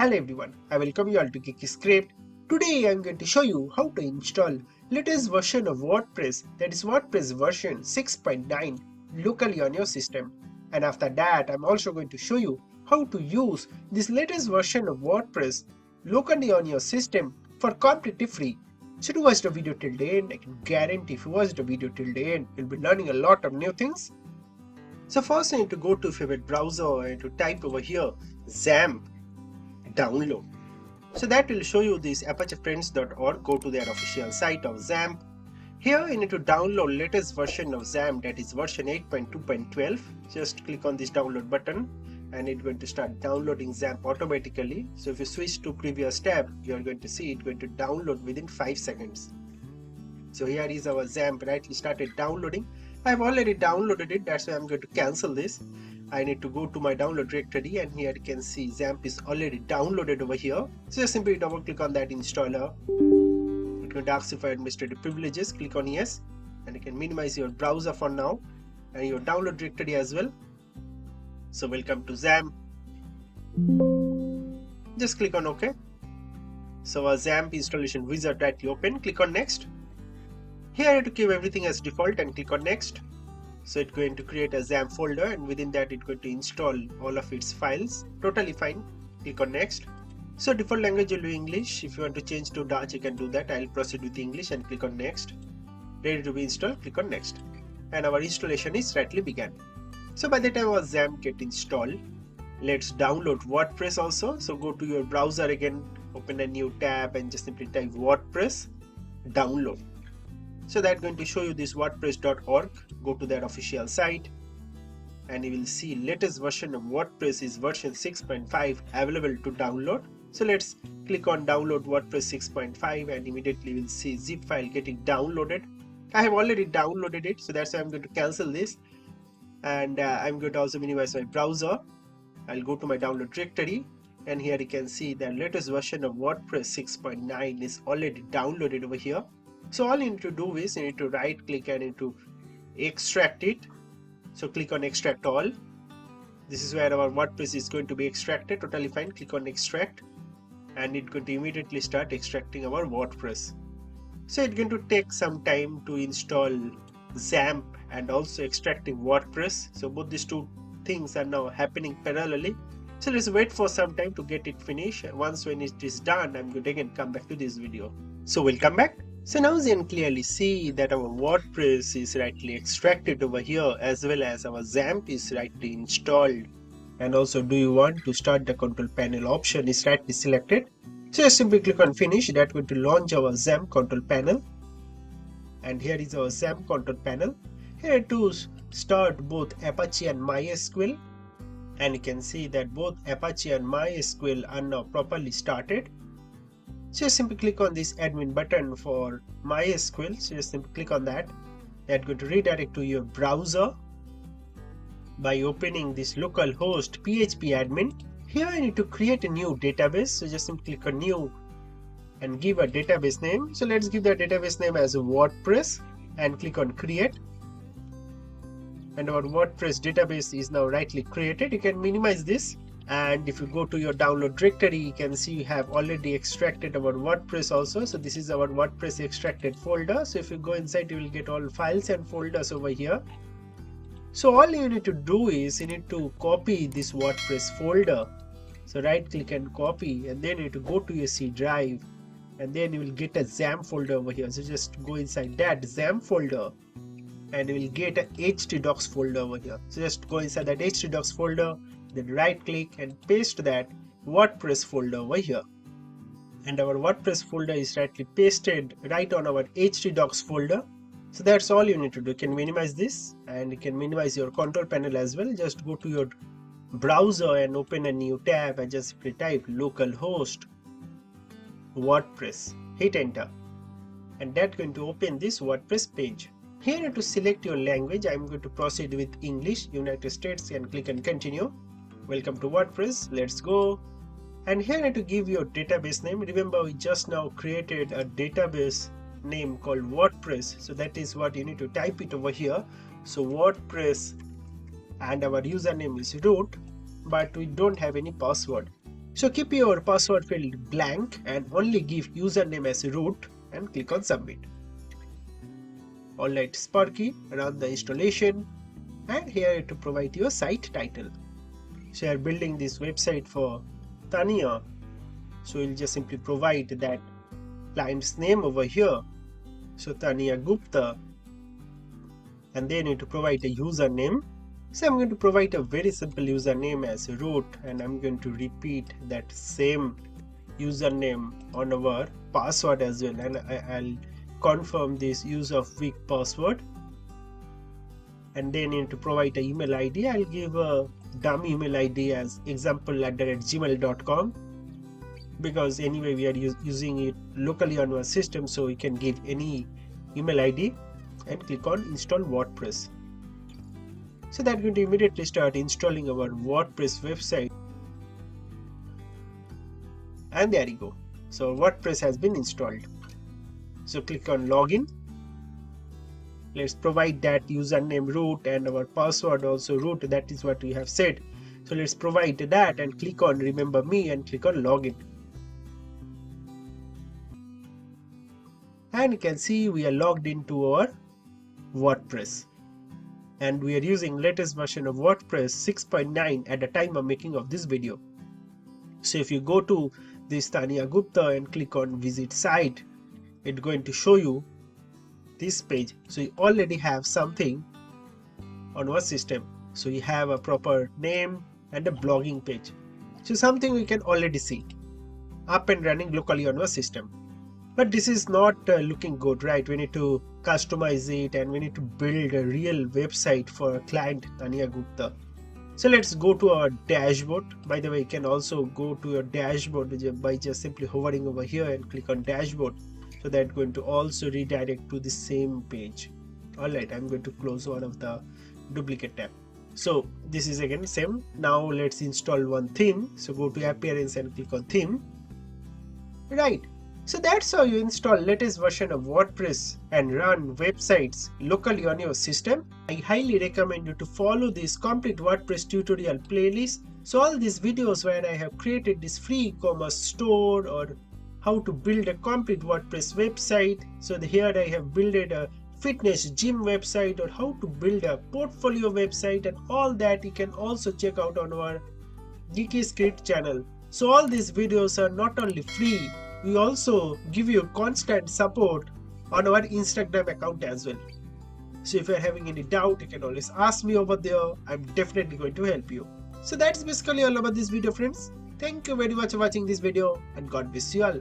Hello everyone, I welcome you all to Geeky Script. Today I am going to show you how to install latest version of WordPress, that is WordPress version 6.9 locally on your system. And after that I am also going to show you how to use this latest version of WordPress locally on your system for completely free. So do watch the video till the end. I can guarantee if you watch the video till the end, you'll be learning a lot of new things. So first you need to go to your favorite browser and to type over here Xampp download. So that will show you this apachefriends.org. Go to their official site of Xampp. Here you need to download latest version of Xampp, that is version 8.2.12. Just click on this download button and it's going to start downloading Xampp automatically. So if you switch to previous tab, you are going to see it going to download within 5 seconds. So here is our Xampp rightly started downloading. I have already downloaded it, that's why I'm going to cancel this. I need to go to my download directory and here you can see Xampp is already downloaded over here. So just simply double click on that installer. It's going to ask you for administrative privileges, click on yes, and you can minimize your browser for now and your download directory as well. So welcome to Xampp. Just click on OK. So our Xampp installation wizard rightly open, click on next. Here you have to keep everything as default and click on next. So it's going to create a Xampp folder and within that it's going to install all of its files. Totally fine. Click on next. So default language will be English. If you want to change to Dutch, you can do that. I'll proceed with English and click on next. Ready to be installed, click on next. And our installation is rightly began. So by the time our Xampp get installed, let's download WordPress also. So go to your browser again, open a new tab and just simply type WordPress download. So that's going to show you this WordPress.org. Go to their official site and you will see latest version of WordPress is version 6.5 available to download. So let's click on download WordPress 6.5 and immediately we'll see zip file getting downloaded. I have already downloaded it, so that's why I'm going to cancel this. And I'm going to also minimize my browser. I'll go to my download directory and here you can see the latest version of WordPress 6.9 is already downloaded over here. So all you need to do is you need to right click and you need to extract it. So click on extract all. This is where our WordPress is going to be extracted. Totally fine. Click on extract and it's going to immediately start extracting our WordPress. So it's going to take some time to install Xampp and also extracting WordPress. So both these two things are now happening parallelly. So let's wait for some time to get it finished. Once when it is done, I'm going to again come back to this video. So we'll come back. So now you can clearly see that our WordPress is rightly extracted over here as well as our Xampp is rightly installed. And also do you want to start the control panel option is rightly selected. So just simply click on finish. That's going to launch our Xampp control panel. And here is our Xampp control panel. Here to start both Apache and MySQL. And you can see that both Apache and MySQL are now properly started. So just simply click on this admin button for MySQL. So just simply click on that. That's going to redirect to your browser by opening this localhost PHP admin. Here I need to create a new database. So just simply click on new and give a database name. So let's give the database name as WordPress and click on create. And our WordPress database is now rightly created. You can minimize this. And if you go to your download directory, you can see you have already extracted our WordPress also. So this is our WordPress extracted folder. So if you go inside, you will get all files and folders over here. So all you need to do is you need to copy this WordPress folder. So right click and copy and then you need to go to your C drive and then you will get a Xampp folder over here. So just go inside that Xampp folder and you will get a htdocs folder over here. So just go inside that htdocs folder, then right click and paste that WordPress folder over here. And our WordPress folder is rightly pasted right on our htdocs folder. So that's all you need to do. You can minimize this and you can minimize your control panel as well. Just go to your browser and open a new tab and just type localhost WordPress. Hit enter. And that's going to open this WordPress page. Here you have to select your language. I'm going to proceed with English, United States and click on continue. Welcome to WordPress. Let's go. And here you have to give your database name. Remember we just now created a database name called WordPress. So that is what you need to type it over here. So WordPress and our username is root, but we don't have any password. So keep your password field blank and only give username as root and click on submit. Alright, Sparky, run the installation, and here to provide your site title. So you are building this website for Tania, so you'll just simply provide that client's name over here, so Tania Gupta, and then you need to provide a username. So I'm going to provide a very simple username as root, and I'm going to repeat that same username on our password as well, and I'll confirm this use of weak password. And then you need to provide an email ID. I'll give a dummy email ID as example@gmail.com, because anyway we are using it locally on our system, so we can give any email ID, and click on install WordPress. So that's going to immediately start installing our WordPress website. And there you go. So WordPress has been installed. So click on login. Let's provide that username root and our password also root. That is what we have said. So let's provide that and click on remember me and click on login. And you can see we are logged into our WordPress. And we are using latest version of WordPress 6.9 at the time of making of this video. So if you go to this Tania Gupta and click on visit site, it's going to show you this page. So you already have something on our system. So you have a proper name and a blogging page. So something we can already see up and running locally on our system. But this is not looking good, right? We need to customize it and we need to build a real website for a client Tania Gupta. So let's go to our dashboard. By the way, you can also go to your dashboard by just simply hovering over here and click on dashboard. So that's going to also redirect to the same page. Alright, I'm going to close one of the duplicate tab. So this is again same. Now let's install one theme. So go to appearance and click on theme. Right. So that's how you install latest version of WordPress and run websites locally on your system. I highly recommend you to follow this complete WordPress tutorial playlist. So all these videos where I have created this free e-commerce store or how to build a complete WordPress website. So here I have built a fitness gym website or how to build a portfolio website, and all that you can also check out on our Geeky Script channel. So all these videos are not only free, we also give you constant support on our Instagram account as well. So if you're having any doubt, you can always ask me over there. I'm definitely going to help you. So that's basically all about this video, friends. Thank you very much for watching this video and God bless you all.